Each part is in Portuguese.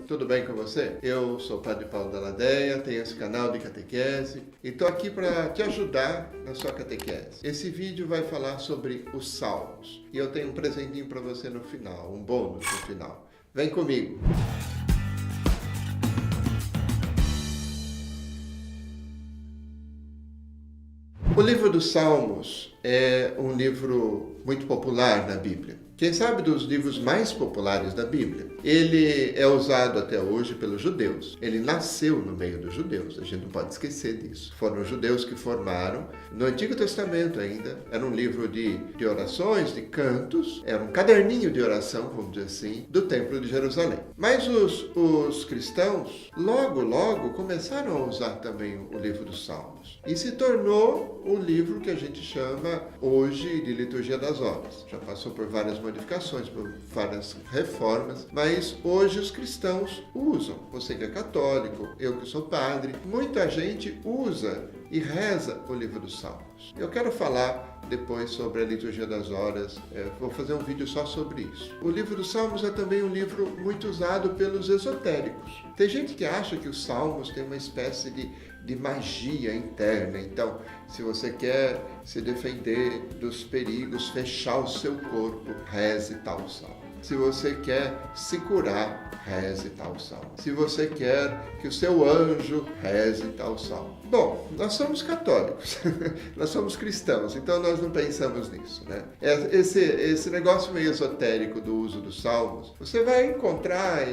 tudo bem com você? Eu sou o Padre Paulo Dalladea, tenho esse canal de catequese e estou aqui para te ajudar na sua catequese. Esse vídeo vai falar sobre os Salmos e eu tenho um presentinho para você no final, um bônus no final. Vem comigo! O livro dos Salmos é um livro muito popular na Bíblia. Quem sabe dos livros mais populares da Bíblia. Ele é usado até hoje pelos judeus. Ele nasceu no meio dos judeus, a gente não pode esquecer disso. Foram os judeus que formaram, no Antigo Testamento ainda, era um livro de orações, de cantos, era um caderninho de oração, vamos dizer assim, do Templo de Jerusalém. Mas os cristãos, logo começaram a usar também o livro dos Salmos. E se tornou o livro que a gente chama hoje de Liturgia das Horas. Já passou por várias modificações, por várias reformas, mas hoje os cristãos usam. Você que é católico, eu que sou padre, muita gente usa e reza o livro dos Salmos. Eu quero falar depois sobre a Liturgia das Horas, vou fazer um vídeo só sobre isso. O livro dos Salmos é também um livro muito usado pelos esotéricos. Tem gente que acha que os Salmos têm uma espécie de magia interna. Então, se você quer se defender dos perigos, fechar o seu corpo, reze tal salmo. Se você quer se curar, reze tal salmo. Se você quer que o seu anjo reze tal salmo. Bom, nós somos católicos, nós somos cristãos, então nós não pensamos nisso, né? Esse negócio meio esotérico do uso dos salmos, você vai encontrar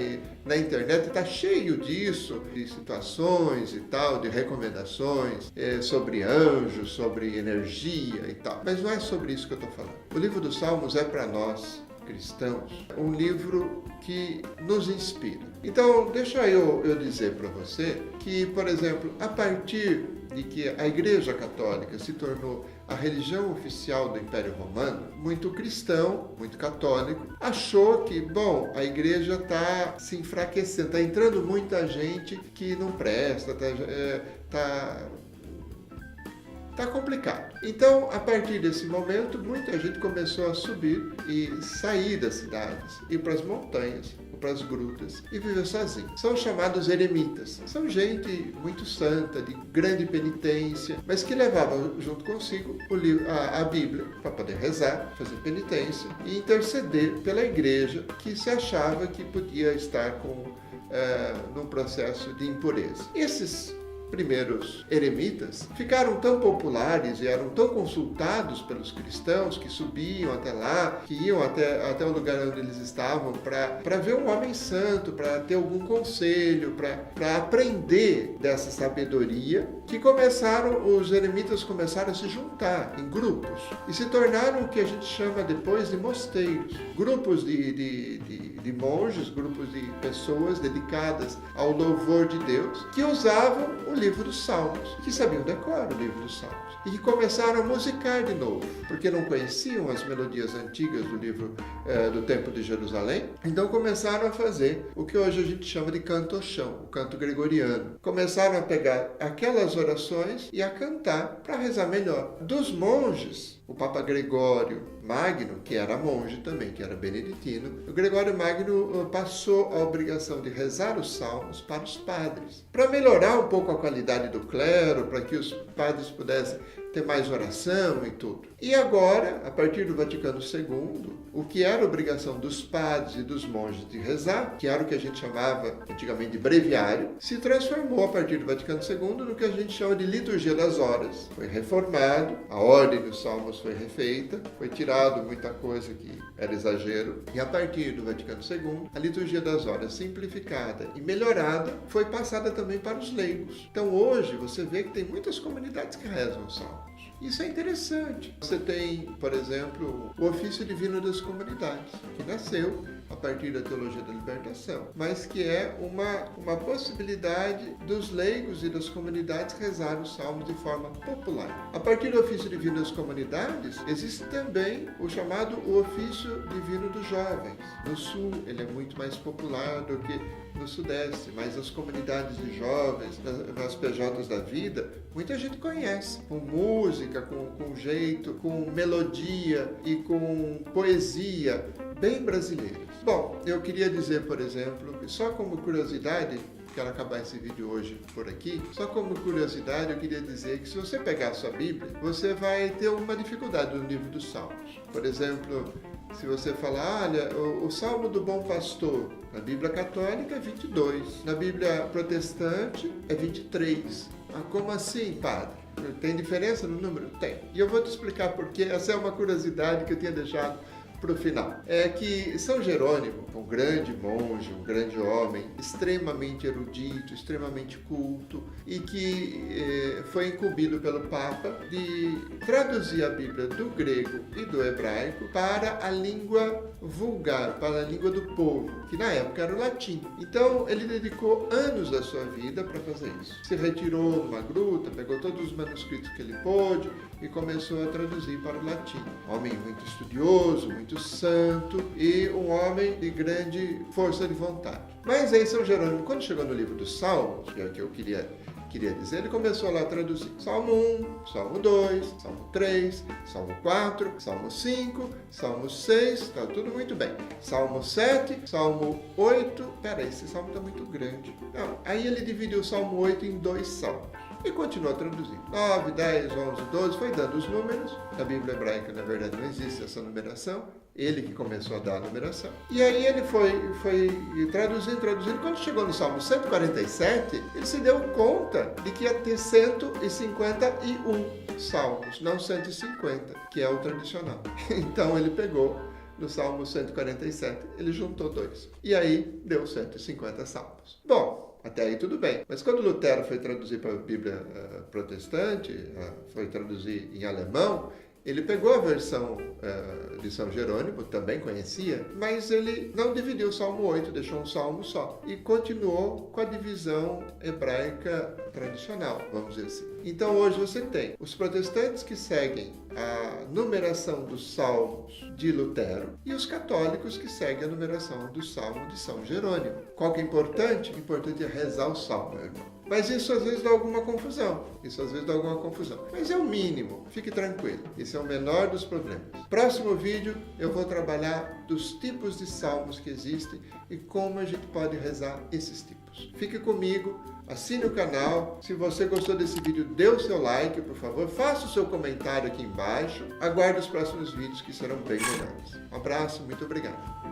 na internet, está cheio disso, de situações e tal, de recomendações sobre anjos, sobre energia e tal. Mas não é sobre isso que eu estou falando. O livro dos Salmos é para nós, cristãos, um livro que nos inspira. Então, deixa eu dizer para você que, por exemplo, a partir de que a Igreja Católica se tornou a religião oficial do Império Romano, muito cristão, muito católico, achou que, bom, a Igreja está se enfraquecendo, está entrando muita gente que não presta, Tá complicado. Então, a partir desse momento, muita gente começou a subir e sair das cidades, ir para as montanhas, para as grutas e viver sozinho. São chamados eremitas. São gente muito santa, de grande penitência, mas que levava junto consigo a Bíblia para poder rezar, fazer penitência e interceder pela igreja que se achava que podia estar num processo de impureza. Esses primeiros eremitas ficaram tão populares e eram tão consultados pelos cristãos que subiam até lá, que iam até o lugar onde eles estavam para ver um homem santo, para ter algum conselho, para aprender dessa sabedoria, que os eremitas começaram a se juntar em grupos e se tornaram o que a gente chama depois de mosteiros, grupos de monges, grupos de pessoas dedicadas ao louvor de Deus, que usavam o livro dos Salmos, que sabiam decorar o livro dos Salmos e que começaram a musicar de novo, porque não conheciam as melodias antigas do livro do Templo de Jerusalém, então começaram a fazer o que hoje a gente chama de canto-chão, o canto gregoriano. Começaram a pegar aquelas orações e a cantar para rezar melhor. Dos monges, o Papa Gregório Magno, que era monge também, que era beneditino, o Gregório Magno passou a obrigação de rezar os salmos para os padres, para melhorar um pouco a qualidade do clero, para que os padres pudessem ter mais oração e tudo. E agora, a partir do Vaticano II, o que era obrigação dos padres e dos monges de rezar, que era o que a gente chamava antigamente de breviário, se transformou a partir do Vaticano II no que a gente chama de Liturgia das Horas. Foi reformado, a ordem dos salmos foi refeita, foi tirado muita coisa que era exagero, e a partir do Vaticano II, a Liturgia das Horas simplificada e melhorada foi passada também para os leigos. Então hoje você vê que tem muitas comunidades que rezam os salmos. Isso é interessante. Você tem, por exemplo, o ofício divino das comunidades, que nasceu a partir da teologia da libertação, mas que é uma possibilidade dos leigos e das comunidades rezar os salmos de forma popular. A partir do ofício divino das comunidades, existe também o chamado ofício divino dos jovens. No sul, ele é muito mais popular do que no sudeste, mas as comunidades de jovens, nas PJs da vida, muita gente conhece, com música, com jeito, com melodia e com poesia, bem brasileiras. Bom, eu queria dizer, por exemplo, que só como curiosidade, quero acabar esse vídeo hoje por aqui, só como curiosidade eu queria dizer que se você pegar a sua Bíblia, você vai ter uma dificuldade no livro dos Salmos. Por exemplo, se você falar, olha, o Salmo do Bom Pastor, na Bíblia Católica é 22, na Bíblia Protestante é 23. Ah, como assim, padre? Tem diferença no número? Tem. E eu vou te explicar por quê. Essa é uma curiosidade que eu tinha deixado para o final. É que São Jerônimo, um grande monge, um grande homem, extremamente erudito, extremamente culto, e que foi incumbido pelo Papa de traduzir a Bíblia do grego e do hebraico para a língua vulgar, para a língua do povo, que na época era o latim. Então ele dedicou anos da sua vida para fazer isso. Se retirou numa gruta, pegou todos os manuscritos que ele pôde e começou a traduzir para o latim. Homem muito estudioso, muito santo e um homem de grande força de vontade. Mas aí São Jerônimo, quando chegou no livro dos Salmos, que é o que eu queria dizer, ele começou lá a traduzir Salmo 1, Salmo 2, Salmo 3, Salmo 4, Salmo 5, Salmo 6, está tudo muito bem. Salmo 7, Salmo 8, peraí, esse salmo está muito grande. Não, aí ele dividiu o Salmo 8 em 2 salmos. E continuou traduzindo. 9, 10, 11, 12, foi dando os números. Na Bíblia hebraica, na verdade, não existe essa numeração. Ele que começou a dar a numeração. E aí ele foi traduzindo. Quando chegou no Salmo 147, ele se deu conta de que ia ter 151 salmos, não 150, que é o tradicional. Então ele pegou no Salmo 147, ele juntou 2. E aí deu 150 salmos. Bom, até aí tudo bem. Mas quando Lutero foi traduzir para a Bíblia protestante, foi traduzir em alemão, ele pegou a versão de São Jerônimo, também conhecia, mas ele não dividiu o Salmo 8, deixou um salmo só. E continuou com a divisão hebraica tradicional, vamos dizer assim. Então hoje você tem os protestantes que seguem a numeração dos salmos de Lutero e os católicos que seguem a numeração do salmo de São Jerônimo. Qual que é importante? O importante é rezar o salmo, meu irmão. Mas isso às vezes dá alguma confusão. Mas é o mínimo. Fique tranquilo. Esse é o menor dos problemas. Próximo vídeo eu vou trabalhar dos tipos de salmos que existem e como a gente pode rezar esses tipos. Fique comigo. Assine o canal. Se você gostou desse vídeo, dê o seu like, por favor. Faça o seu comentário aqui embaixo. Aguarde os próximos vídeos que serão bem melhores. Um abraço, muito obrigado.